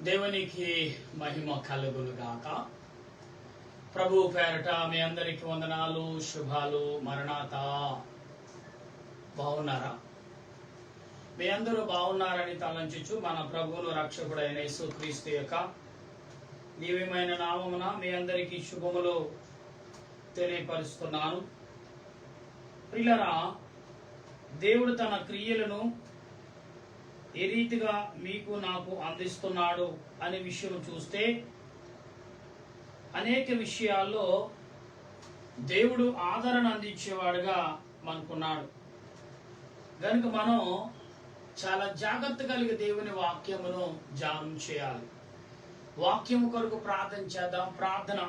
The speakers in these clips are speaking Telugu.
దేవునికి మహిమ కలుగును గాక. ప్రభు పేరట మీ అందరికి వందనాలు, శుభాలు. మరణాత. బాగున్నారా? మీ అందరూ బాగున్నారని తలంచుచు మన ప్రభువును రక్షకుడైన యేసుక్రీస్తు యొక్క దివ్యమైన నామమున మీ అందరికీ శుభములు తెలియపరుస్తున్నాను. ప్రియులారా, దేవుడు తన క్రియలను ఏ రీతిగా మీకు నాకు అందిస్తున్నాడు అనే విషయం చూస్తే అనేక విషయాల్లో దేవుడు ఆదరణ అందించేవాడుగా మనకున్నాడు. కనుక మనం చాలా జాగ్రత్త కలిగి దేవుని వాక్యమును ధ్యానం చేయాలి. వాక్యము కొరకు ప్రార్థన చేద్దాం. ప్రార్థన.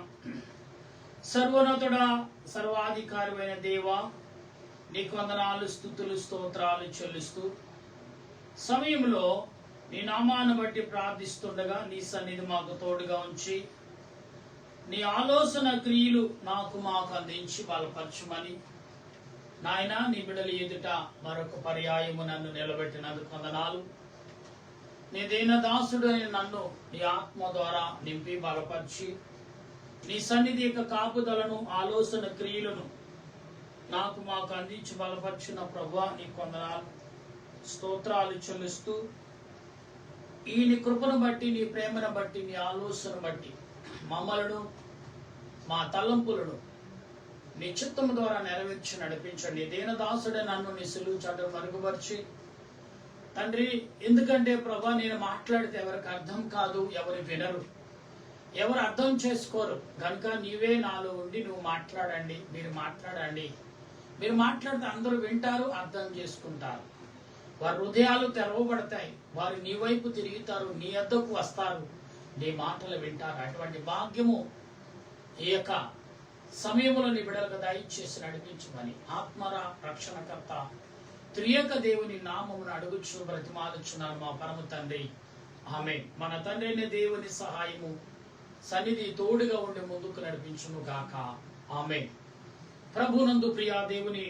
సర్వోన్నతుడా, సర్వాధికారి అయిన దేవా, నీకు వందనాలు, స్తుతులు, స్తోత్రాలు చెల్లిస్తూ సమయంలో నీ నామాన్ని బట్టి ప్రార్థిస్తుండగా నీ సన్నిధి మాకు తోడుగా ఉంచి నీ ఆలోచన క్రియలు మాకు అందించి బలపరచుమని నాయన, నీ బిడ్డల ఎదుట మరొక పర్యాయము నన్ను నిలబెట్టినందుకు వందనాలు. నీ దీన దాసుడు అయిన నన్ను నీ ఆత్మ ద్వారా నింపి బలపరిచి నీ సన్నిధి యొక్క కాపుదలను, ఆలోచన క్రియలను మాకు అందించి బలపరిచిన ప్రభువా, నీకు వందనాలు, స్తోత్రాలు చెల్లిస్తూ ఈ నీ కృపను బట్టి, నీ ప్రేమను బట్టి, నీ ఆలోచన బట్టి మమ్మలను, మా తలంపులను నీ చిత్తము ద్వారా నెరవేర్చి నడిపించండి. దీనదాసుడే నన్ను నీ సిలువ చాటున మరుగుపరిచి తండ్రి, ఎందుకంటే ప్రభా, నేను మాట్లాడితే ఎవరికి అర్థం కాదు, ఎవరు వినరు, ఎవరు అర్థం చేసుకోరు. కనుక నీవే నాలో ఉండి నువ్వు మాట్లాడండి. మీరు మాట్లాడితే అందరూ వింటారు, అర్థం చేసుకుంటారు. వారి హృదయాలు తెరవబడతాయి. వారు నీ వైపు తిరుగుతారు, నీ వద్దకు వస్తారు, నీ మాటలు వింటారు. అటువంటి భాగ్యము ఈ యొక్క సమయంలో నీ బిడ్డలకు దయచేసి నడిపించమని ఆత్మర రక్షణకర్త త్రియక దేవుని నామమును అడుగుచు బ్రతిమాలుచున్నాను మా పరమ తండ్రి, ఆమేన్. మన తండ్రి అయిన దేవుని సహాయము సన్నిధి తోడుగా ఉండి ముందుకు నడిపించును గాక, ఆమేన్. ప్రభునందు ప్రియా దేవుని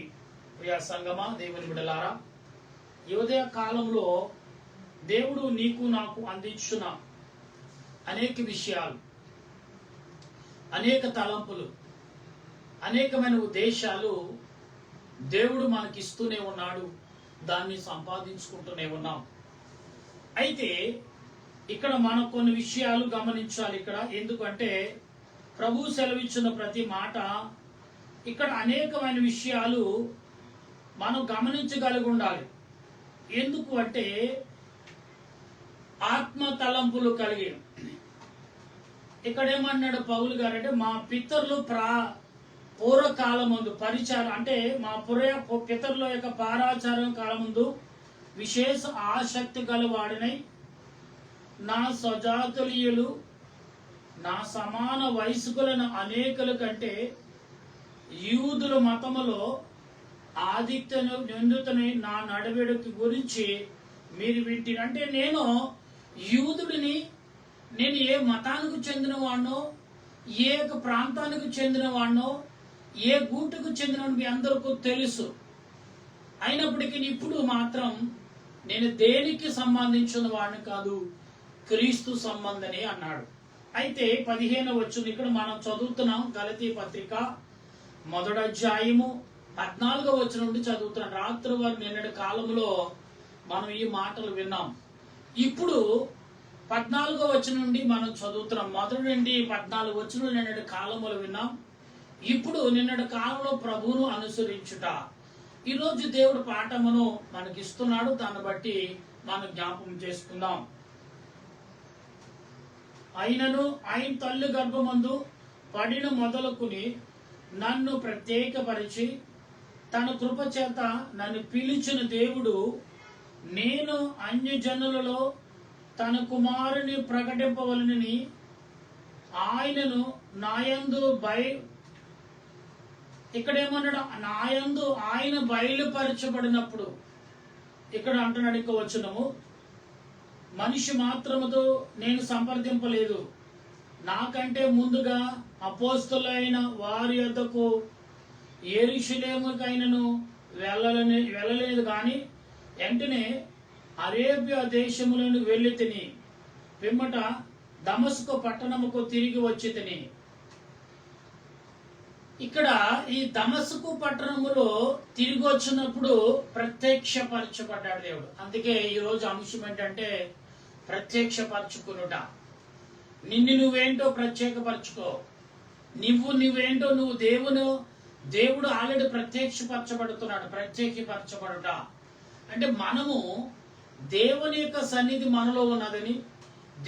ప్రియా సంగమా, దేవుని బిడ్డలారా, ఈ ఉదయ కాలంలో దేవుడు నీకు నాకు అందించిన అనేక విషయాలు, అనేక తలంపులు, అనేకమైన ఉద్దేశాలు దేవుడు మనకిస్తూనే ఉన్నాడు. దాన్ని సంపాదించుకుంటూనే ఉన్నాం. అయితే ఇక్కడ మనం కొన్ని విషయాలు గమనించాలి. ఇక్కడ ఎందుకంటే ప్రభు సెలవిచ్చిన ప్రతి మాట ఇక్కడ అనేకమైన విషయాలు మనం గమనించగలిగి ఉండాలి. ఎందుకు అంటే ఆత్మ తలంపులు కలిగి. ఇక్కడ ఏమన్నాడు పౌలు గారు అంటే, మా పితరులు పూర్వకాలం ముందు పరిచారం అంటే మా పితరుల యొక్క పారాచారం కాలం ముందు విశేష ఆసక్తి గలవాడినై నా స్వజాతులీయులు, నా సమాన వయస్కులను అనేకుల కంటే యూదుల మతములో ఆదిత్యను నిందుతని నా నడవడికి గురించి మీరు వింటారు. అంటే నేను యూదుడిని, నేను ఏ మతానికి చెందిన వాడినో, ఏ ప్రాంతానికి చెందిన వాడినో, ఏ గూటుకు చెందిన మీ అందరికీ తెలుసు. అయినప్పటికీ ఇప్పుడు మాత్రం నేను దేనికి సంబంధించిన వాడిని కాదు, క్రీస్తు సంబంధనే అన్నాడు. అయితే 15వ వచనం ఇక్కడ మనం చదువుతున్నాం. గలతీ పత్రిక 1వ అధ్యాయము 14వ వచనం నుండి చదువుతున్నాం. రాత్రి వారు నిన్నటి కాలంలో మనం ఈ మాటలు విన్నాం. ఇప్పుడు 14వ వచనం నుండి మనం చదువుతున్నాం. మొదటి నుండి 14 వచనం నిన్నటి కాలములు విన్నాం. ఇప్పుడు నిన్నటి కాలంలో ప్రభువును అనుసరించుట. ఈరోజు దేవుడు పాఠమును మనకిస్తున్నాడు. దాన్ని బట్టి మనం జ్ఞాపకం చేసుకుందాం. అయినను ఆయన తల్లి గర్భమందు పడిన మొదలుకుని నన్ను ప్రత్యేకపరిచి తన కృప చేత నన్ను పిలిచిన దేవుడు, నేను అన్యజనులలో తన కుమారుని ప్రకటింపవలనని ఆయనను నాయందు ఇక్కడేమన్నాడు, నాయందు ఆయన బయలుపరచబడినప్పుడు. ఇక్కడ అంటున్నాడు ఇంకో వచనము, మనిషి మాత్రముతో నేను సంప్రదింపలేదు, నాకంటే ముందుగా అపోస్తలులైన వారి యొద్దకు యెరూషలేముకైనను వెళ్ళలేదు. కానీ వెంటనే అరేబియా దేశములను వెళ్ళి తిని పిమ్మట దమస్కు పట్టణముకు తిరిగి వచ్చి తిని. ఇక్కడ ఈ దమస్కు పట్టణములో తిరిగి వచ్చినప్పుడు ప్రత్యక్షపరచబడ్డాడు దేవుడు. అందుకే ఈ రోజు అంశం ఏంటంటే ప్రత్యక్షపరచుకునుట. నిన్ను నువ్వేంటో ప్రత్యేకపరచుకో. నువ్వేంటో నువ్వు దేవుడు ఆల్రెడీ ప్రత్యక్షపరచబడుతున్నాడు. ప్రత్యేకపరచబడుట అంటే మనము దేవుని యొక్క సన్నిధి మనలో ఉన్నదని,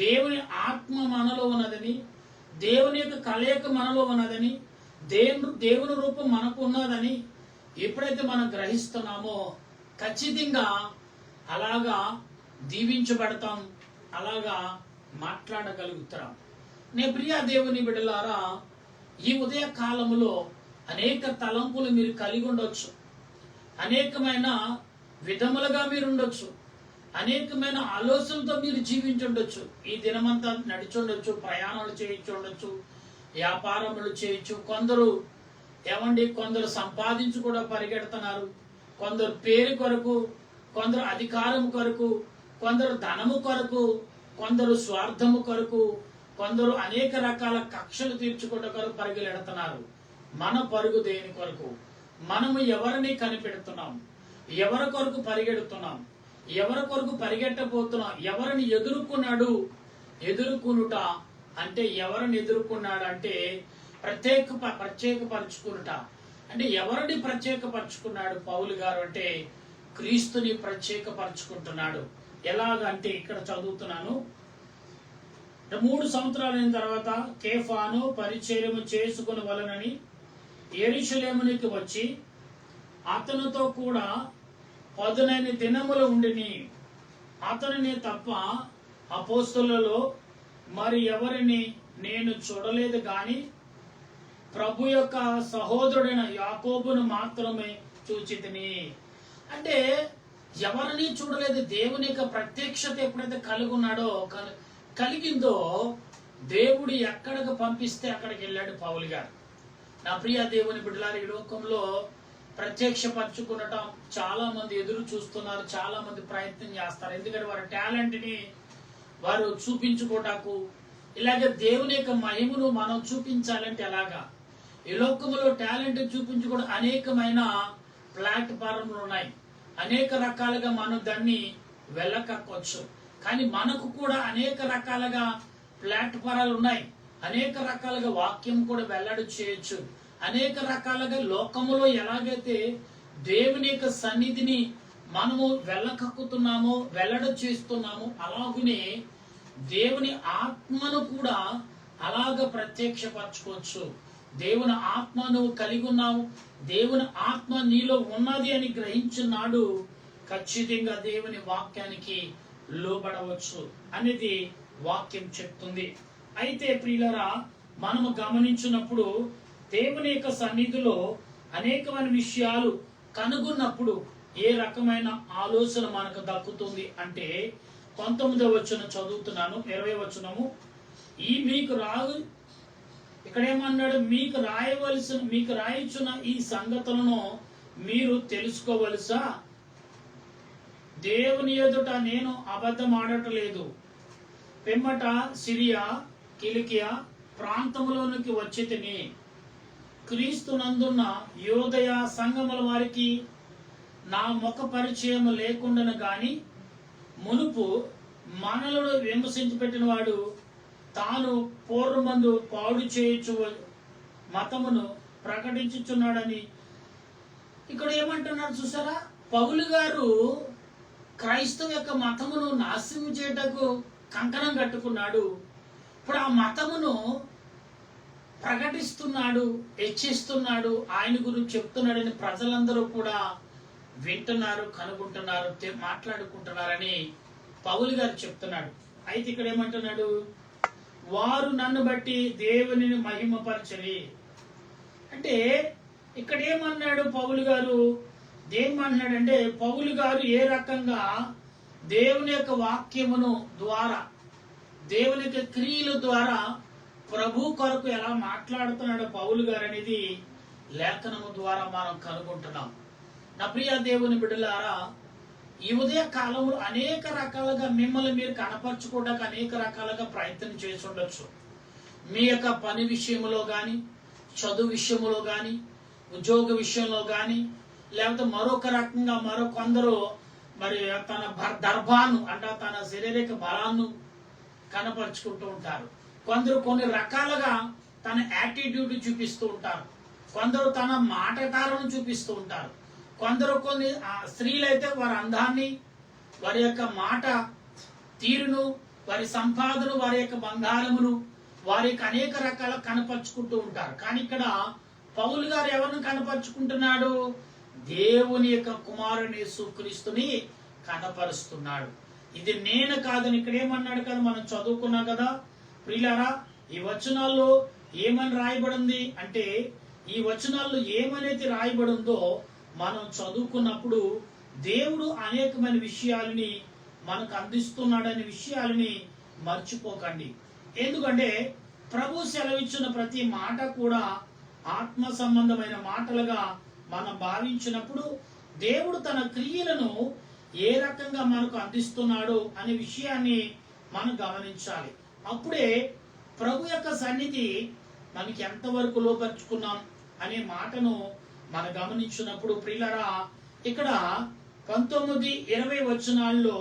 దేవుని ఆత్మ మనలో ఉన్నదని, దేవుని యొక్క కలయిక మనలో ఉన్నదని, దేవుని రూపం మనకు ఉన్నదని ఎప్పుడైతే మనం గ్రహిస్తున్నామో ఖచ్చితంగా అలాగా దీవించబడతాం, అలాగా మాట్లాడగలుగుతాం. నే ప్రియ దేవుని బిడ్డలారా, ఈ ఉదయ కాలములో అనేక తలంపులు మీరు కలిగి ఉండొచ్చు, అనేకమైన విధములుగా మీరు ఉండొచ్చు, అనేకమైన ఆలోచనలతో మీరు జీవించుండొచ్చు. ఈ దినమంతా నడిచుండొచ్చు, ప్రయాణాలు చేయించుండొచ్చు, వ్యాపారములు చేయొచ్చు. కొందరు సంపాదించి కూడా పరిగెడుతున్నారు. కొందరు పేరు కొరకు, కొందరు అధికారం కొరకు, కొందరు ధనము కొరకు, కొందరు స్వార్థము కొరకు, కొందరు అనేక రకాల కక్షలు తీర్చుకోవడం కొరకు పరిగెడుతున్నారు. మన పరుగు దేని కొరకు? మనము ఎవరిని కనిపెడుతున్నాం? ఎవరి కొరకు పరిగెడుతున్నాం? ఎవరి కొరకు పరిగెట్టబోతున్నాం? ఎవరిని ఎదుర్కొనుట అంటే ఎవరిని ఎదుర్కొన్నాడు అంటే ప్రత్యేకపరచుకునుట అంటే ఎవరిని ప్రత్యేకపరచుకున్నాడు పౌలు గారు అంటే క్రీస్తుని ప్రత్యేకపరచుకుంటున్నాడు. ఎలాగంటే ఇక్కడ చదువుతున్నాను. 3 సంవత్సరాలైన తర్వాత కేఫాను పరిచర్యము చేసుకుని వలనని యెరూషలేమునికి వచ్చి అతనితో కూడా 19 దినములు ఉండిని. అతనిని తప్ప అపోస్తలులలో మరి ఎవరిని నేను చూడలేదు గాని ప్రభు యొక్క సహోదరుడైన యాకోబును మాత్రమే చూచితిని. అంటే ఎవరిని చూడలేదు. దేవుని యొక్క ప్రత్యక్షత ఎప్పుడైతే కలిగిందో దేవుడు ఎక్కడికి పంపిస్తే అక్కడికి వెళ్ళాడు పౌలు గారు. నా ప్రియ దేవుని బిడ్డలారా, ఈ లోకంలో ప్రత్యక్షపరచుకునటం చాలా మంది ఎదురు చూస్తున్నారు, చాలా మంది ప్రయత్నం చేస్తారు. ఎందుకంటే వారి టాలెంట్ ని వారు చూపించుకోవటానికి, ఇలాగే దేవుని యొక్క మహిమను మనం చూపించాలంటే ఎలాగా? ఈ లోకంలో టాలెంట్ చూపించుకోవడం అనేకమైన ప్లాట్ఫారంలు ఉన్నాయి. అనేక రకాలుగా మనం దాన్ని వెళ్ళకక్కొచ్చు. కానీ మనకు కూడా అనేక రకాలుగా ప్లాట్ఫారాలు ఉన్నాయి. అనేక రకాలుగా వాక్యం కూడా వెల్లడి చేయొచ్చు. అనేక రకాలుగా లోకములో ఎలాగైతే దేవుని యొక్క సన్నిధిని మనము వెళ్ళకక్కుతున్నామో, వెల్లడి చేస్తున్నామో, అలాగనే దేవుని ఆత్మను కూడా అలాగ ప్రత్యక్షపరచుకోవచ్చు. దేవుని ఆత్మ నువ్వు కలిగి ఉన్నావు, దేవుని ఆత్మ నీలో ఉన్నది అని గ్రహించున్నాడు, ఖచ్చితంగా దేవుని వాక్యానికి లోబడవచ్చు అనేది వాక్యం చెప్తుంది. అయితే ప్రియులరా, మనము గమనించినప్పుడు దేవుని యొక్క సన్నిధిలో అనేకమైన విషయాలు కనుగొన్నప్పుడు ఏ రకమైన ఆలోచన మనకు దక్కుతుంది అంటే 19వ వచనం చదువుతున్నాను, 20వ వచనము. ఇక్కడేమన్నాడు? మీకు రాయించిన ఈ సంగతులను మీరు తెలుసుకోవలసా? దేవుని ఎదుట నేను అబద్ధం ఆడటలేదు. పిమ్మట సిరియా, కిలికియా ప్రాంతములోనికి వచ్చి తిని క్రీస్తునందున్న యోదయ సంఘముల వారికి నా ముఖ పరిచయం లేకుండాను గాని మునుపు మనలను విమర్శించి పెట్టిన వాడు తాను పూర్వమందు పాడు చేయొచ్చు మతమును ప్రకటించుచున్నాడని. ఇక్కడ ఏమంటున్నాడు చూసారా? పౌలు గారు క్రైస్తవ యొక్క మతమును నాశనం చేయటకు కంకణం కట్టుకున్నాడు. ఇప్పుడు ఆ మతమును ప్రకటిస్తున్నాడు, హెచ్చిస్తున్నాడు, ఆయన గురించి చెప్తున్నాడని ప్రజలందరూ కూడా వింటున్నారు, కనుగొంటున్నారు, మాట్లాడుకుంటున్నారని పౌలు గారు చెప్తున్నాడు. అయితే ఇక్కడ ఏమంటున్నాడు? వారు నన్ను బట్టి దేవునిని మహిమపరచని. అంటే ఇక్కడ ఏమన్నాడు పౌలు గారు? ఏమన్నాడంటే పౌలు గారు ఏ రకంగా దేవుని యొక్క వాక్యమును ద్వారా, దేవుని యొక్క క్రియల ద్వారా ప్రభు కొరకు ఎలా మాట్లాడుతున్నాడు పౌలు గారు అనేది లేఖనము ద్వారా మనం కనుగొంటున్నాం. నా ప్రియ దేవుని బిడ్డలారా, ఈ ఉదయ కాలంలో అనేక రకాలుగా మిమ్మల్ని మీరు కనపరచుకోవడానికి అనేక రకాలుగా ప్రయత్నం చేసి ఉండొచ్చు. మీ యొక్క పని విషయంలో కానీ, చదువు విషయంలో కానీ, ఉద్యోగ విషయంలో కానీ, లేకపోతే మరొక రకంగా కొందరు మరి తన దర్భాను అంటే తన శారీరక బలాన్ని కనపరుచుకుంటూ ఉంటారు. కొందరు కొన్ని రకాలుగా తన యాటిట్యూడ్ చూపిస్తూ ఉంటారు. కొందరు తన మాటకాలను చూపిస్తూ ఉంటారు. కొందరు కొన్ని స్త్రీలైతే వారి అందాన్ని, వారి యొక్క మాట తీరును, వారి సంపాదన, వారి యొక్క బంగారమును, వారి యొక్క అనేక రకాల కనపరుచుకుంటూ ఉంటారు. కానీ ఇక్కడ పౌలు గారు ఎవరిని కనపరుచుకుంటున్నాడు? దేవుని యొక్క కుమారుని యేసుక్రీస్తుని కనపరుస్తున్నాడు. ఇది నేను కాదని ఇక్కడ ఏమన్నాడు కదా, మనం చదువుకున్నాం కదా ప్రియులారా. ఈ వచనాల్లో ఏమని రాయబడింది అంటే, ఈ వచనాల్లో ఏమనేది రాయబడిందో మనం చదువుకున్నప్పుడు దేవుడు అనేకమైన విషయాలని మనకు అందిస్తున్నాడనే విషయాలని మర్చిపోకండి. ఎందుకంటే ప్రభు సెలవిచ్చిన ప్రతి మాట కూడా ఆత్మ సంబంధమైన మాటలుగా మనం భావించినప్పుడు దేవుడు తన క్రియలను ఏ రకంగా మనకు అందిస్తున్నాడు అనే విషయాన్ని మనం గమనించాలి. అప్పుడే ప్రభు యొక్క సన్నిధి మనకి ఎంతవరకు లోపరుచుకున్నాం అనే మాటను మనం గమనించినప్పుడు ప్రియులారా, ఇక్కడ 19-20 వచనాల్లో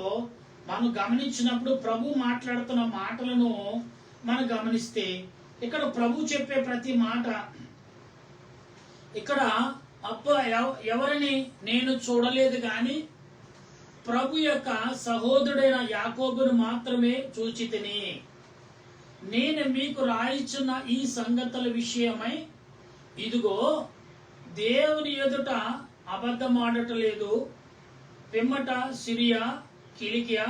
మనం గమనించినప్పుడు ప్రభు మాట్లాడుతున్న మాటలను మనం గమనిస్తే, ఇక్కడ ప్రభు చెప్పే ప్రతి మాట, ఇక్కడ ఎవరిని నేను చూడలేదు గాని ప్రభు యొక్క సహోదరుడైన యాకోబును మాత్రమే చూచితిని. నేను మీకు రాయిచున్న ఈ సంగతుల విషయమై ఇదిగో దేవుని ఎదుట అబద్ధమాడటలేదు, పిమ్మట సిరియా కిలికియా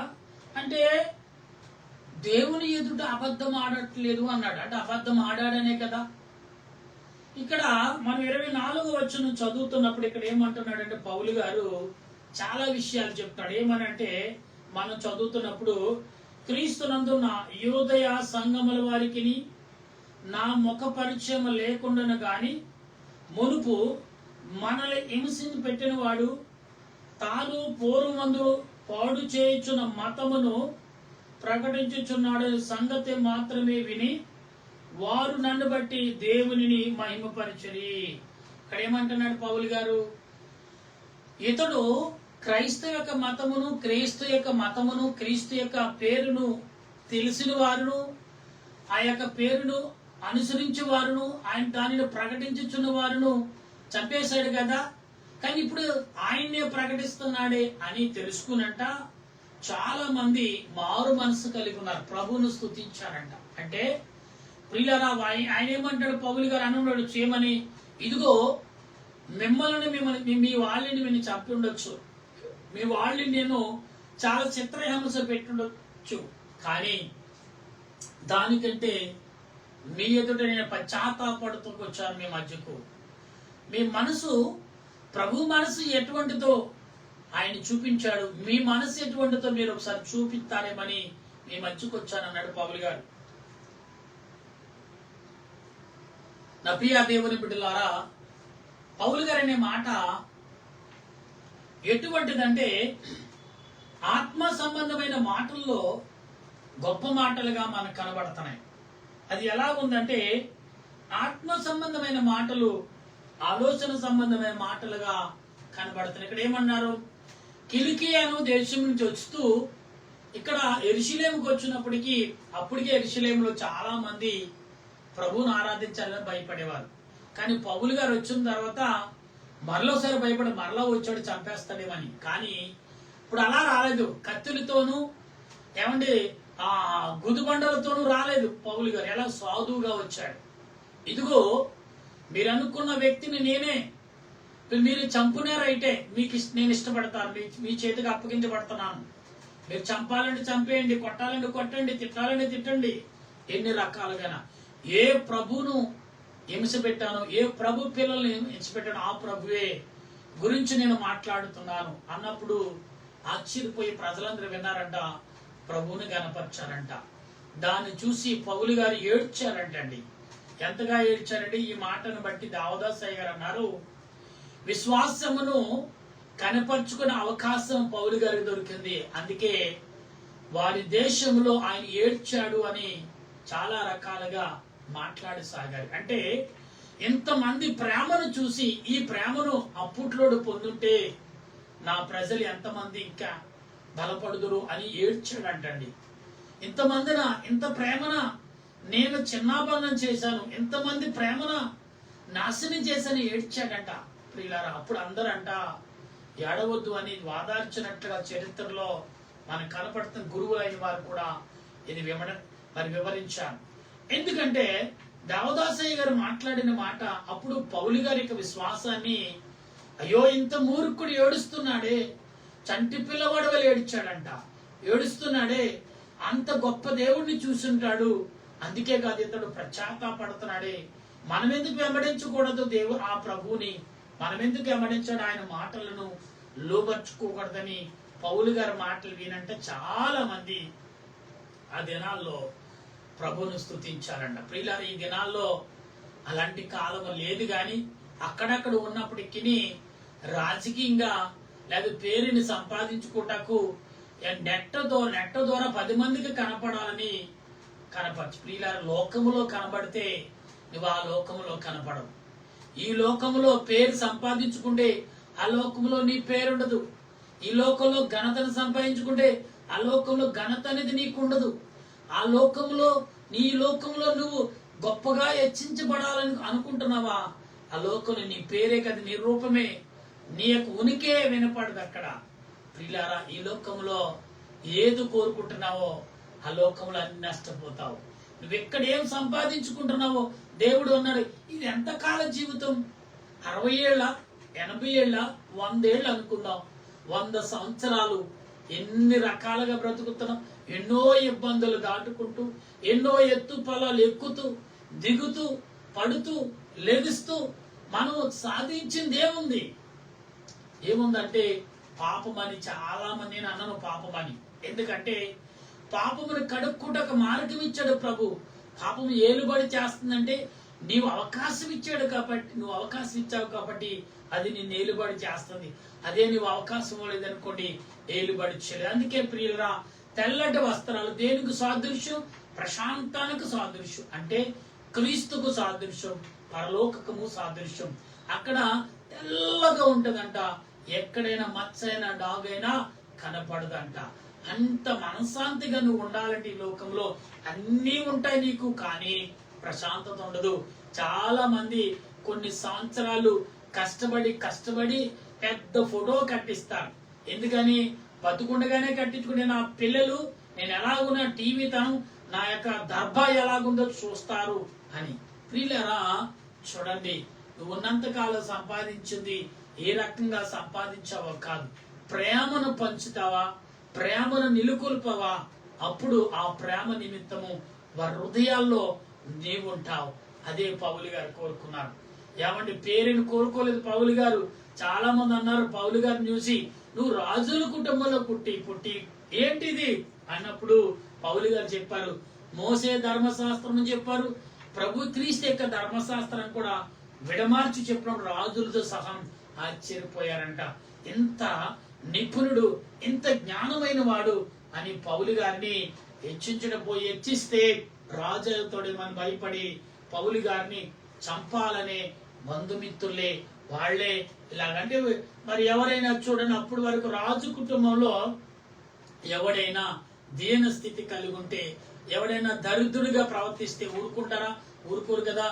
అంటే దేవుని ఎదుట అబద్ధం ఆడట్లేదు అన్నాడు. అంటే అబద్ధం ఆడాడనే కదా. ఇక్కడ మనం 24 వచనం చదువుతున్నప్పుడు ఇక్కడ ఏమంటున్నాడంటే పౌలు గారు చాలా విషయాలు చెప్తాడు. ఏమనంటే మనం చదువుతున్నప్పుడు, క్రీస్తునందు నా యూదయ సంఘముల వారికి నా ముఖ పరిచయం లేకుండాను గాని మునుపు మనల్ని హింసించి పెట్టిన వాడు తాను పూర్వమందు పాడు చేయుచున్న మతమును ప్రకటించుచున్నాడు సంగతి మాత్రమే విని వారు నన్ను బట్టి దేవునిని మహిమపరచరి. ఇక్కడ ఏమంటున్నాడు పౌలు గారు, ఇతడు క్రైస్తవ యొక్క మతమును, క్రీస్తు యొక్క పేరును తెలిసిన వారును, ఆ యొక్క పేరును అనుసరించే వారును, ఆయన దానిని ప్రకటించుచున్న వారును చంపేశాడు కదా. కానీ ఇప్పుడు ఆయన్నే ప్రకటిస్తున్నాడే అని తెలుసుకునంట చాలా మంది మారు మనసు కలిగి ఉన్నారు, ప్రభువును స్తుతించారంట. అంటే ప్రియులారా, ఆయన ఏమంటాడు పౌలు గారు అన్నాడు చేయమని, ఇదిగో మిమ్మల్ని మీ వాళ్ళని నేను చంపి ఉండొచ్చు, మీ వాళ్ళని నేను చాలా చిత్రహింస పెట్టుండొచ్చు, కానీ దానికంటే మీ ఎదుట నేను పశ్చాత్తాపడుతూ వచ్చాను మీ మధ్యకు. మీ మనసు, ప్రభు మనసు ఎటువంటిదో ఆయన చూపించాడు, మీ మనసు ఎటువంటిదో మీరు ఒకసారి చూపిస్తారేమని మీ మధ్యకు వచ్చానన్నాడు పౌలు గారు. నా ప్రియ దేవుని బిడ్డలారా, పౌలు గారు అనే మాట ఎటువంటిదంటే ఆత్మ సంబంధమైన మాటల్లో గొప్ప మాటలుగా మనకు కనబడుతున్నాయి. అది ఎలా ఉందంటే ఆత్మ సంబంధమైన మాటలు ఆలోచన సంబంధమైన మాటలుగా కనబడుతున్నాయి. ఇక్కడ ఏమన్నారు, కిలికియాను దేశం నుంచి వస్తూ ఇక్కడ యెరూషలేముకు వచ్చినప్పటికీ అప్పటికే యెరూషలేములో చాలా మంది ప్రభువును ఆరాధించాలని భయపడేవారు. కానీ పౌలు గారు వచ్చిన తర్వాత మరలోసారి భయపడి మరలా వచ్చాడు చంపేస్తాడేమని. కానీ ఇప్పుడు అలా రాలేదు, కత్తులతోనూ ఏమండి ఆ గుదిబండలతోనూ రాలేదు పౌలు గారు. ఎలా సాధువుగా వచ్చాడు. ఇదిగో మీరు అనుకున్న వ్యక్తిని నేనే, మీరు చంపునేరైతే మీకు నేను ఇష్టపడతాను, మీ చేతికి అప్పగించబడుతున్నాను. మీరు చంపాలంటే చంపేయండి, కొట్టాలంటే కొట్టండి, తిట్టాలంటే తిట్టండి, ఎన్ని రకాలుగా. ఏ ప్రభువును హింస పెట్టాను, ఏ ప్రభు పిల్లల్ని హింస పెట్టాను, ఆ ప్రభువే గురించి నేను మాట్లాడుతున్నాను అన్నప్పుడు ఆశ్చర్యపోయి ప్రజలందరూ విన్నారంట, ప్రభువుని గనపరిచారంట. దాన్ని చూసి పౌలు గారు ఏడ్చారంటండి. ఎంతగా ఏడ్చారంటే ఈ మాటను బట్టి దావదాసయ్య గారు అన్నారు, విశ్వాసమును కనపరుచుకునే అవకాశం పౌలు గారికి దొరికింది. అందుకే వారి దేశంలో ఆయన ఏడ్చాడు అని చాలా రకాలుగా మాట్లాడసాగారు. అంటే ఎంతమంది ప్రేమను చూసి ఈ ప్రేమను అప్పుట్లోడు పొందుంటే నా ప్రజలు ఎంతమంది ఇంకా బలపడుదురు అని ఏడ్చాడంటండి. ఇంతమందిన ఇంత ప్రేమన నేను చిన్నాభంగం చేశాను, ఎంతమంది ప్రేమన నాశనం చేశాను ఏడ్చాడంట ప్రియులారా. అప్పుడు అందరంట ఏడవద్దు అని వాదార్చినట్లుగా చరిత్రలో మనకు కనపడుతున్న గురువులైన వారు కూడా ఇది వివరించారు. ఎందుకంటే దేవదాసయ్య గారు మాట్లాడిన మాట అప్పుడు పౌలు గారి యొక్క విశ్వాసాన్ని, అయ్యో ఇంత మూర్ఖుడు ఏడుస్తున్నాడే, చంటి పిల్లవాడు వల్ల ఏడ్చాడంట, ఏడుస్తున్నాడే, అంత గొప్ప దేవుడిని చూసుంటాడు, అందుకే కాదు ఇతడు పశ్చాత్తాపడుతున్నాడే, మనమెందుకు వెంబడించకూడదు దేవుడు ఆ ప్రభువుని, మనమెందుకు వెంబడించాడు ఆయన మాటలను లోబర్చుకోకూడదని పౌలు గారి మాటలు వినంటే చాలా మంది ఆ దినాల్లో ప్రభువును స్తుతించారంట. ప్రియులారా, ఈ దినాల్లో అలాంటి కాలం లేదు, కానీ అక్కడక్కడ ఉన్నప్పటికీ రాజకీయంగా లేదా పేరుని సంపాదించుకోటకు నెట్ ద్వారా 10 మందికి కనపడాలని కనపరచు. ప్రియులారా, లోకములో కనబడితే నువ్వు ఆ లోకములో కనపడవు. ఈ లోకములో పేరు సంపాదించుకుంటే ఆ లోకంలో నీ పేరుండదు. ఈ లోకంలో ఘనతను సంపాదించుకుంటే ఆ లోకంలో ఘనత అనేది నీకు ఉండదు. ఆ లోకంలో నీ లోకంలో నువ్వు గొప్పగా హెచ్చించబడాలని అనుకుంటున్నావా, ఆ లోకంలో నీ పేరే కదా, నీ రూపమే, నీ యొక్క ఉనికే వినపడదు అక్కడ. ప్రియులారా, ఈ లోకంలో ఏది కోరుకుంటున్నావో ఆ లోకంలో అన్ని నష్టపోతావు. నువ్వు ఎక్కడ ఏం సంపాదించుకుంటున్నావో దేవుడు అన్నాడు, ఇది ఎంతకాల జీవితం, 60 ఏళ్ళ 80 ఏళ్ళ 100 ఏళ్ళు అనుకుందాం, 100 సంవత్సరాలు ఎన్ని రకాలుగా బ్రతుకుతున్నాం, ఎన్నో ఇబ్బందులు దాటుకుంటూ, ఎన్నో ఎత్తు పొలాలు ఎక్కుతూ దిగుతూ పడుతూ లెగుస్తూ మనం సాధించింది ఏముంది? ఏముందంటే పాపమని. చాలా మంది, నేను అన్నను పాపమని, ఎందుకంటే పాపమును కడుక్కుంటూ మార్గం ఇచ్చాడు ప్రభు. పాపము ఏలుబడి చేస్తుందంటే నీవు అవకాశం ఇచ్చాడు కాబట్టి, నువ్వు అవకాశం ఇచ్చావు కాబట్టి అది నిన్ను ఏలుబడి చేస్తుంది. అదే నువ్వు అవకాశం లేదనుకోండి ఏలుబడి చేయలేదు. అందుకే ప్రియులరా, తెల్లటి వస్త్రాలు దేనికి సాదృశ్యం? ప్రశాంతానికి సాదృశ్యం, అంటే క్రీస్తుకు సాదృశ్యం, పరలోకము సాదృశ్యం. అక్కడ తెల్లగా ఉంటదంట, ఎక్కడైనా మచ్చైనా డాగైనా కనపడదంట. అంత మనశ్శాంతిగా నువ్వు ఉండాలంటే ఈ లోకంలో అన్నీ ఉంటాయి నీకు, కానీ ప్రశాంతత ఉండదు. చాలా మంది కొన్ని సంవత్సరాలు కష్టపడి పెద్ద ఫోటో కట్టిస్తారు. ఎందుకని? బతుకుండగానే కట్టించుకునే నా పిల్లలు నేను ఎలాగున్నా టీవీ తనం నా యొక్క దర్భా ఎలాగుందో చూస్తారు అని. ప్రియులారా, చూడండి, నువ్వు ఉన్నంతకాలం సంపాదించింది ఏ రకంగా సంపాదించావో కాదు, ప్రేమను పంచుతావా, ప్రేమను నిలుకొల్పవా, అప్పుడు ఆ ప్రేమ నిమిత్తము వారి హృదయాల్లో నీవుంటావు. అదే పౌలు గారు కోరుకున్నారు. ఏమంటే పేరుని కోరుకోలేదు పౌలు గారు. చాలా మంది అన్నారు పౌలు గారిని చూసి, నువ్వు రాజుల కుటుంబంలో పుట్టి ఏంటిది అన్నప్పుడు పౌలు గారు చెప్పారు, మోసే ధర్మశాస్త్రం చెప్పారు, ప్రభు క్రీస్తు యొక్క ధర్మశాస్త్రం కూడా విడమార్చి చెప్పినప్పుడు రాజులతో సహా ఆశ్చర్యపోయారంట. ఎంత నిపుణుడు, ఎంత జ్ఞానమైన వాడు అని పౌలు గారిని హెచ్చిస్తే రాజుతోడేమని భయపడి పౌలు గారిని చంపాలనే బంధుమిత్రులే వాళ్లే ఇలాగంటే. మరి ఎవరైనా చూడండి, అప్పటి వరకు రాజు కుటుంబంలో ఎవడైనా దీన స్థితి కలిగి ఉంటే, ఎవడైనా దరిద్రుడిగా ప్రవర్తిస్తే ఊరుకుంటారా? ఊరుకోరు కదా.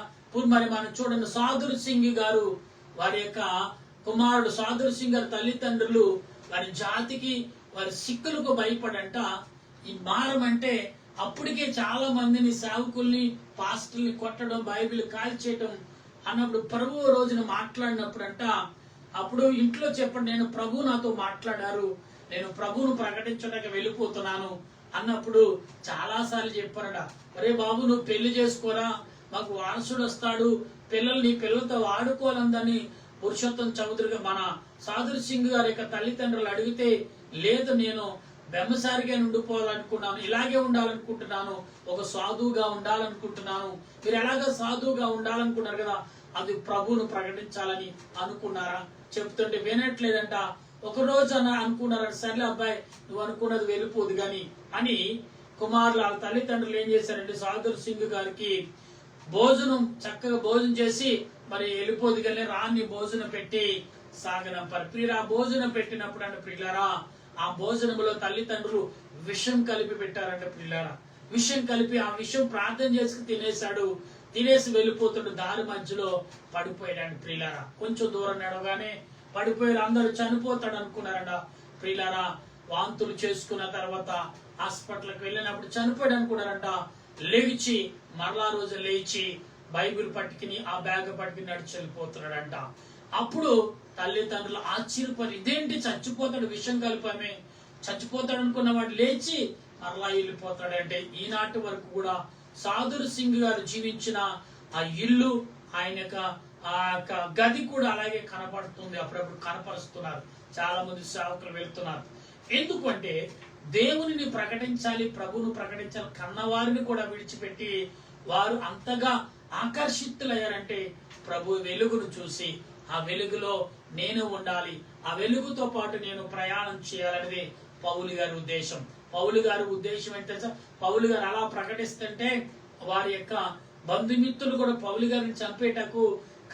మరి మనం చూడండి, సాధుర్ సింగ్ గారు వారి యొక్క కుమారుడు సాధుర్ సింగ్ గారి తల్లిదండ్రులు వారి జాతికి, వారి సిక్కులకు భయపడంట ఈ మారం అంటే అప్పటికే చాలా మందిని సేవకుల్ని పాస్టర్ని కొట్టడం, బైబిల్ కాల్చేయటం అన్నప్పుడు ప్రభు రోజున మాట్లాడినప్పుడంట, అప్పుడు ఇంట్లో చెప్పండి, నేను ప్రభు నాతో మాట్లాడారు, నేను ప్రభువును ప్రకటించడానికి వెళ్ళిపోతున్నాను అన్నప్పుడు చాలా సార్లు చెప్పారట, అరే బాబు నువ్వు పెళ్లి చేసుకోరా, మాకు వారసుడు వస్తాడు, నీ పిల్లలతో ఆడుకోవాలందని పురుషోత్తం చౌదరిగా మన సాధుర్ సింగ్ గారి యొక్క తల్లిదండ్రులు అడిగితే, లేదు నేను బెమ్మసారిగా ఉండిపోవాలనుకున్నాను, ఇలాగే ఉండాలనుకుంటున్నాను, ఒక సాధువుగా ఉండాలనుకుంటున్నాను. మీరు ఎలాగ సాధువుగా ఉండాలనుకున్నారు కదా, అది ప్రభువును ప్రకటించాలని అనుకున్నారా? చెప్తుంటే వినట్లేదంట. ఒక రోజు అనుకున్నారు, సర్లే అబ్బాయి నువ్వు అనుకున్నది వెళ్ళిపోదు గాని అని కుమారులు వాళ్ళ తల్లిదండ్రులు ఏం చేశారంటే సాధుర్ సింగ్ గారికి భోజనం చక్కగా భోజనం చేసి మరి వెళ్ళిపోదు కానీ రాన్ని భోజనం పెట్టి సాగనంపారు. ప్రియుల భోజనం పెట్టినప్పుడు అంటే ప్రియులారా ఆ భోజనంలో తల్లిదండ్రులు విషం కలిపి పెట్టారంట. ప్రియులారా విషం కలిపి ఆ విషం ప్రార్థన చేసి తినేశాడు. తినేసి వెళ్ళిపోతుండు, దారి మధ్యలో పడిపోయాడు. ప్రియులారా కొంచెం దూరం నడవగానే పడిపోయారు. అందరూ చనిపోతాడు అనుకున్నారంట. ప్రియులారా వాంతులు చేసుకున్న తర్వాత హాస్పిటల్కి వెళ్ళినప్పుడు చనిపోయాడు అనుకున్నారంట. లేచి మరలా రోజు లేచి బైబిల్ పట్టుకుని ఆ బ్యాగ్ పట్టుకుని నడిచి వెళ్ళిపోతున్నాడంట. అప్పుడు తల్లిదండ్రులు ఆశ్చర్యపడి ఇదేంటి చచ్చిపోతాడు, విషం కలిపామే, చచ్చిపోతాడు అనుకున్న వాడు లేచి మరలా వెళ్ళిపోతాడంటే ఈనాటి వరకు కూడా సాధుర్ సింగ్ గారు జీవించిన ఆ ఇల్లు ఆయన యొక్క గది కూడా అలాగే కనపడుతుంది. అప్పుడప్పుడు కనపరుస్తున్నారు, చాలా మంది సేవకులు వెళ్తున్నారు. ఎందుకంటే దేవునిని ప్రకటించాలి, ప్రభువును ప్రకటించాలి, కన్నవారిని కూడా విడిచిపెట్టి వారు అంతగా ఆకర్షితులయ్యారంటే ప్రభు వెలుగును చూసి ఆ వెలుగులో నేను ఉండాలి, ఆ వెలుగుతో పాటు నేను ప్రయాణం చేయాలనేది పౌలు గారి ఉద్దేశం. పౌలు గారి ఉద్దేశం ఏంటంటే పౌలు గారు అలా ప్రకటిస్తుంటే వారి యొక్క బంధుమిత్రులు కూడా పౌలు గారిని చంపేటకు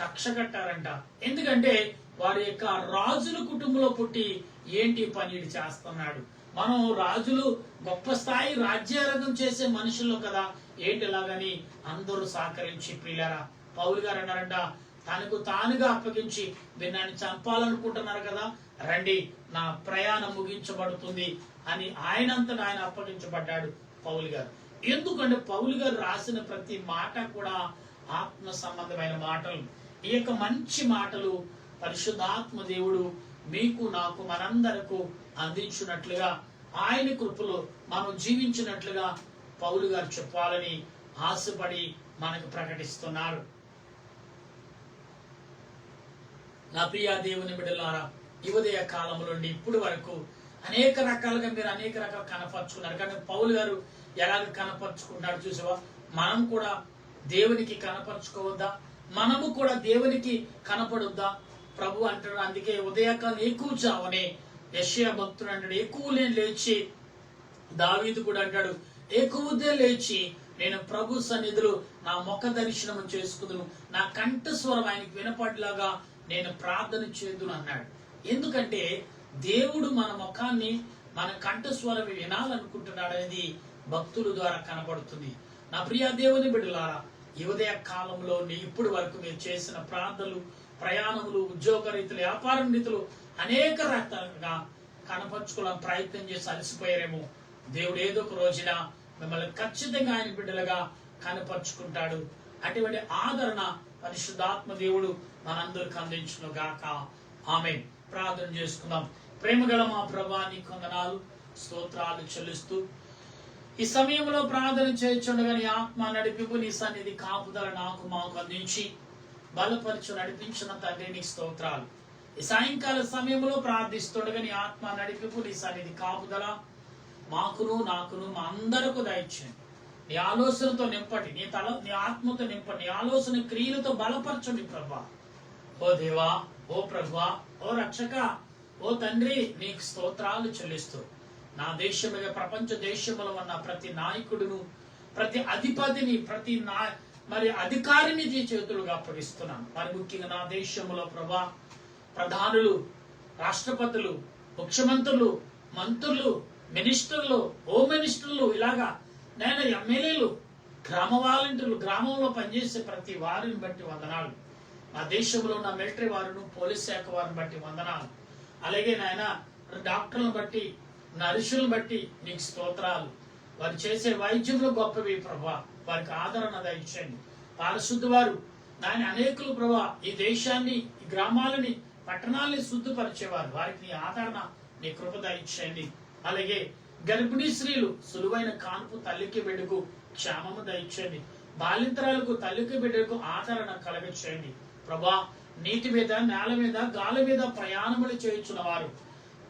కక్ష కట్టారంట. ఎందుకంటే వారి యొక్క రాజుల కుటుంబంలో పుట్టి ఏంటి పని చేస్తున్నాడు, మనం రాజులు గొప్ప స్థాయి రాజ్యారాధన చేసే మనుషుల్లో కదా ఏంటి ఇలాగని అందరూ సహకరించి ప్రియులారా పౌలు గారు అన్నారంట తనకు తానుగా అప్పగించి వీరిని చంపాలనుకుంటున్నారు కదా, రండి నా ప్రయాణం ముగించబడుతుంది అని ఆయనంతటా ఆయన అప్పగించబడ్డాడు పౌలు గారు. ఎందుకంటే పౌలు గారు రాసిన ప్రతి మాట కూడా ఆత్మ సంబంధమైన మాటలు. ఈ యొక్క మంచి మాటలు పరిశుద్ధాత్మ దేవుడు మీకు నాకు మనందరకు అందించినట్లుగా ఆయన కృపలో మనం జీవించినట్లుగా పౌలు గారు చెప్పాలని ఆశపడి మనకు ప్రకటిస్తున్నారు. నా ప్రియ దేవుని బిడ్డలారా, ఈ ఉదయ కాలంలో నుండి ఇప్పుడు వరకు అనేక రకాలుగా మీరు అనేక రకాలు కనపరుచుకున్నారు. కానీ పౌలు గారు ఎలాగ కనపరుచుకున్నాడు చూసావా, మనం కూడా దేవునికి కనపరుచుకోవద్దా, మనము కూడా దేవునికి కనపడొద్దా? ప్రభు అంటాడు, అందుకే ఉదయకాలం ఎక్కువ జావనే యెషయా భక్తుడు అంటాడు, ఎక్కువనే లేచి, దావీదు కూడా అంటాడు ఎక్కువదే లేచి నేను ప్రభు సన్నిధిలో నా ముఖ దర్శనం చేసుకుదును, నా కంఠస్వరం ఆయనకి వినపడేలాగా నేను ప్రార్థన చేదును అన్నాడు. ఎందుకంటే దేవుడు మన ముఖాన్ని మన కంఠస్వరం వినాలనుకుంటున్నాడు అనేది భక్తుల ద్వారా కనబడుతుంది. నా ప్రియ దేవుని బిడ్డలారా, ఈ ఉదయ కాలంలో ఇప్పటి వరకు మీరు చేసిన ప్రార్థనలు, ప్రయాణములు, ఉద్యోగ రీతులు, వ్యాపార రీతులు అనేక రకాలుగా కనపరుచుకోవాలని ప్రయత్నం చేసి అలసిపోయారేమో. దేవుడు ఏదో ఒక రోజున మిమ్మల్ని ఖచ్చితంగా ఆయన బిడ్డలుగా కనపరుచుకుంటాడు. అటువంటి ఆదరణ పరిశుద్ధాత్మ దేవుడు మనందరికి అందించును గాక. ఆమేన్. ప్రార్థన చేసుకుందాం. ప్రేమగల మా ప్రభువా, నీకు వందనాలు, స్తోత్రాలు చెల్లిస్తూ ఈ సమయంలో ప్రార్థన చేయుచుండగా నీ ఆత్మ నడిపింపు, నీ సన్నిధి కాపుదల నాకు మాకు అందించి బలపరచు నడిపించిన తండ్రి నీకు స్తోత్రాలు. ఈ సాయంకాల సమయంలో ప్రార్థిస్తుండగా నీ ఆత్మ నడిపింపు, నీ సన్నిధి కాపుదల మాకును నాకును మా అందరకు దయచేయండి. నీ ఆలోచనతో నింపండి, నీ ఆత్మతో నింపండి, నీ ఆలోచన క్రియలతో బలపరచండి ప్రభా. ఓ దేవా, ఓ ప్రభువా, ఓ రక్షక, ఓ తండ్రి నీకు స్తోత్రాలు చెల్లిస్తూ నా దేశముగా ప్రపంచ దేశములో ఉన్న ప్రతి నాయకుడును, ప్రతి అధిపతిని, ప్రతి అధికారిని చేతులుగా అప్పగిస్తున్నాను. మరి ముఖ్యంగా నా దేశంలో ప్రభా ప్రధానులు, రాష్ట్రపతులు, ముఖ్యమంత్రులు, మంత్రులు, మినిస్టర్లు, హోమ్ మినిస్టర్లు, ఇలాగా నేను ఎమ్మెల్యేలు, గ్రామ వాలంటీర్లు, గ్రామంలో పనిచేసే ప్రతి వారిని బట్టి వందనాలు. నా దేశంలో ఉన్న మిలిటరీ వారిని, పోలీస్ శాఖ వారిని బట్టి వందనాలు. అలాగే నాయన డాక్టర్లను బట్టి, నర్సులను బట్టి నీకు స్తోత్రాలు. వారు చేసే వైద్యంలో గొప్పవి ప్రభా, వారికి ఆదరణ దయచేయండి. పారిశుద్ధ వారు నాయన అనేకులు ప్రభా ఈ దేశాన్ని, ఈ గ్రామాలని, పట్టణాలని శుద్ధిపరిచేవారు, వారికి నీ ఆదరణ, నీ కృప దయచేయండి. అలాగే గర్భిణీ స్త్రీలు సులువైన కాన్పు తల్లికి బిడ్డకు క్షేమము దయచేయండి. బాలింతరాలకు తల్లికి బిడ్డకు ఆదరణ కలగచేయండి ప్రభా. నీటి మీద, నేల మీద, గాలి మీద ప్రయాణములు చేయుచున్న వారు,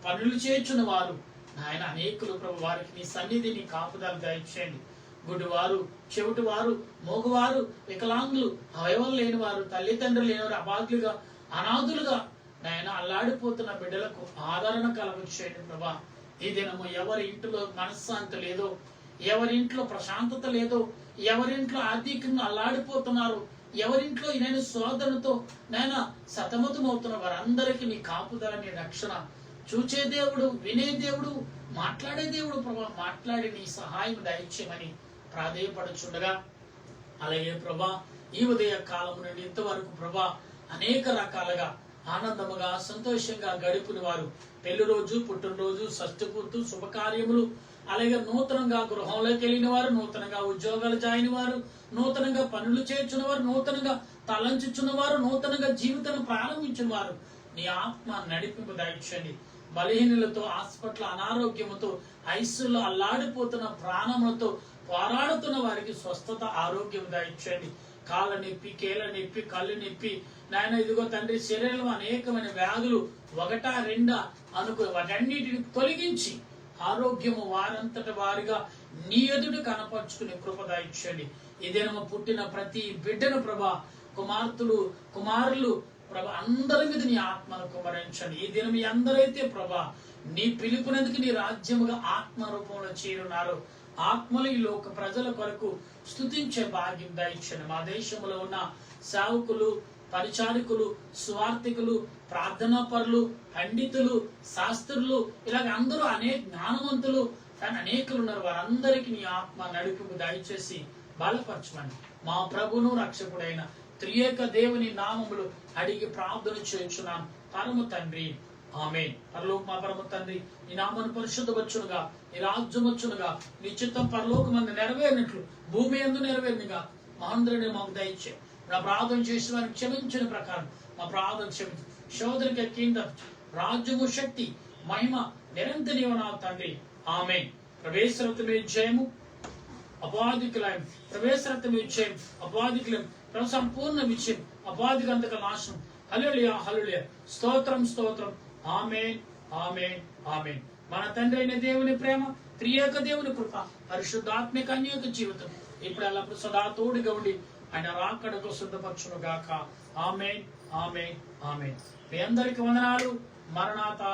పనులు చేయుచున్న వారు నాయన అనేకులు ప్రభు, వారికి నీ సన్నిధిని కాపుదల దయచేయండి. గుడ్డివారు, చెవిటివారు, మోగువారు, వికలాంగులు, అవయవం లేని వారు, తల్లిదండ్రులు లేనివారు, అభాగ్యులుగా, అనాథులుగా నాయన అల్లాడిపోతున్న బిడ్డలకు ఆదరణ కలగచేయండి ప్రభా. ఈ దినము ఎవరి ఇంట్లో మనశ్శాంతి లేదో, ఎవరింట్లో ప్రశాంతత లేదో, ఎవరింట్లో ఆర్థికంగా అల్లాడిపోతున్నారు, ఎవరింట్లో నేను శోధనతో నేను సతమతమవుతున్న వారందరికీ నీ కాపుదల, నీ రక్షణ చూచే దేవుడు, వినే దేవుడు, మాట్లాడే దేవుడు ప్రభా, మాట్లాడి నీ సహాయం దయచేయమని ప్రాధేయపడుచుండగా, అలాగే ప్రభా ఈ ఉదయ కాలం నుండి ఇంతవరకు ప్రభా అనేక రకాలుగా ఆనందముగా సంతోషంగా గడిపిన వారు, పెళ్లి రోజు, పుట్టినరోజు, షష్ఠి పూర్తి, శుభకార్యములు, అలాగే నూతనంగా గృహంలోకి వెళ్ళిన వారు, నూతనంగా ఉద్యోగాలు జాయిన వారు, నూతనంగా పనులు చేర్చున్న వారు, నూతనంగా తలంచుచున్న వారు, నూతనంగా జీవితాన్ని ప్రారంభించిన వారు నీ ఆత్మ నడిపింపు దయచేయండి. బలహీనులతో, హాస్పిటల్ అనారోగ్యముతో, ఐసుల్లో అల్లాడిపోతున్న ప్రాణములతో పోరాడుతున్న వారికి స్వస్థత, ఆరోగ్యం దయచేయండి. కాళ్ళ నొప్పి, కీళ్ళ నొప్పి, కళ్ళు నొప్పి నాయన ఇదిగో తండ్రి, శరీరంలో అనేకమైన వ్యాధులు ఒకటా రెండా అనుకో వాటన్నిటిని తొలగించి ఆరోగ్యము వారంతటి వారిగా నీ ఎదుట కనపరుచుకునే కృప దయచేయండి. ఈ దినము పుట్టిన ప్రతి బిడ్డను ప్రభా, కుమార్తెలు, కుమారులు ప్రభా అందరి మీద నీ ఆత్మను కుమరించండి. ఈ దినం ఎందరైతే ప్రభా నీ పిలుపునందుకు నీ రాజ్యముగా ఆత్మ రూపంలో చేరున్నారు, ఆత్మలు ఈ లోక ప్రజల కొరకు స్తుతించే భాగ్యం దయచేయండి. మా దేశంలో ఉన్న సేవకులు, పరిచారికులు, స్వార్థికులు, ప్రార్థనా పరులు, పండితులు, శాస్త్రులు, ఇలాగ అందరూ అనేక జ్ఞానవంతులు కానీ అనేకులు ఉన్నారు. వారందరికీ నీ ఆత్మ నడిపింపు దయచేసి బలపరచమని మా ప్రభును రక్షకుడైన త్రియేక దేవుని నామములు అడిగి ప్రార్థన చేయుచున్నాను పరమ తండ్రి, ఆమేన్. పరలోక మా పరమ తండ్రి, నీ నామను పరిశుద్ధవచ్చునుగా, నీ రాజ్యం వచ్చునుగా, నీ చిత్తం పరలోకమందు నెరవేరినట్లు భూమి యందు నెరవేరునుగా మహేంద్రుని మాకు దయచే. నా ప్రార్థన చేసిన వారిని క్షమించిన ప్రకారం మా ప్రార్థన క్షమించు. శోధనకి కింద రాజ్యము, శక్తి, మహిమ నిరంతరం తండ్రి, ఆమేన్. ప్రవేశరత్నమే జయము, అపాధికులయం, ప్రవేశరత్నమే జయం, అపాధికులం, సంపూర్ణ విజయం, అపాధికంతక నాశనం. హల్లెలూయా, హల్లెలూయా, స్తోత్రం, స్తోత్రం. ఆమేన్, ఆమేన్, ఆమేన్. మన తండ్రి అయిన దేవుని ప్రేమ, త్రియేక దేవుని కృప, పరిశుద్ధాత్మిక అన్యోక జీవితం ఇప్పుడు ఎల్లప్పుడు సదా తోడుగా ఉండి ఆయన రాకడకు సిద్ధపరచును గాక. ఆమేన్, ఆమేన్, ఆమేన్. మీ అందరికి వందనాలు. మరణాతా.